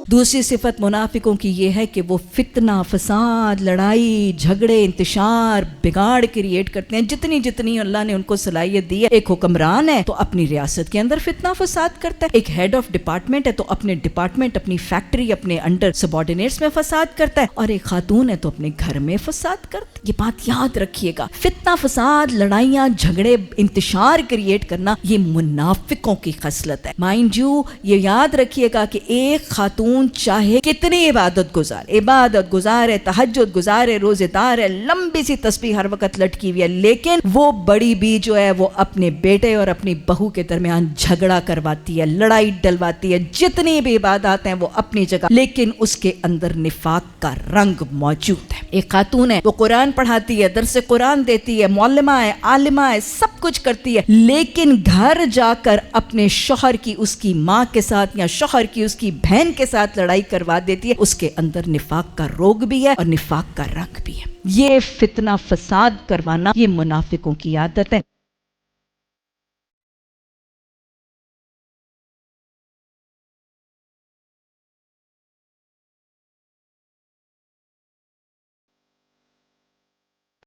दूसरी सिफत मुनाफिकों की ये है कि वो फितना, फसाद, लड़ाई, झगड़े, इंतशार, बिगाड़ क्रिएट करते हैं। जितनी जितनी अल्लाह ने उनको सलाहियत दी है, एक हुक्मरान है तो अपनी रियासत के अंदर फितना फसाद करता है, एक हेड ऑफ डिपार्टमेंट है तो अपने डिपार्टमेंट, अपनी फैक्ट्री, अपने अंडर सबॉर्डिनेट्स में फसाद करता है, और एक खातून है तो अपने घर में फसाद करता है। ये बात याद रखिएगा, फितना फसाद, लड़ाइयाँ, झगड़े, इंतशार क्रिएट करना ये मुनाफिकों की खसलत है। माइंड यू, ये याद रखिएगा कि एक खातून चाहे कितनी इबादत गुजार है, तहज्जुद गुजार है, रोजेदार है, लंबी सी तस्बीह हर वक्त लटकी हुई है, लेकिन वो बड़ी बी जो है वो अपने बेटे और अपनी बहू के दरमियान झगड़ा करवाती है, लड़ाई डलवाती है। जितनी भी इबादत हैं वो अपनी जगह, लेकिन उसके अंदर निफाक का रंग मौजूद है। एक खातून है वो कुरान पढ़ाती है, दर्स कुरान देती है, मौलमा है, आलिमा है, सब कुछ करती है, लेकिन घर जाकर अपने शौहर की, उसकी माँ के साथ या शौहर की उसकी बहन के साथ लड़ाई करवा देती है। उसके अंदर निफाक का रोग भी है और निफाक का रंग भी है। ये फितना फसाद करवाना ये मुनाफिकों की आदत है।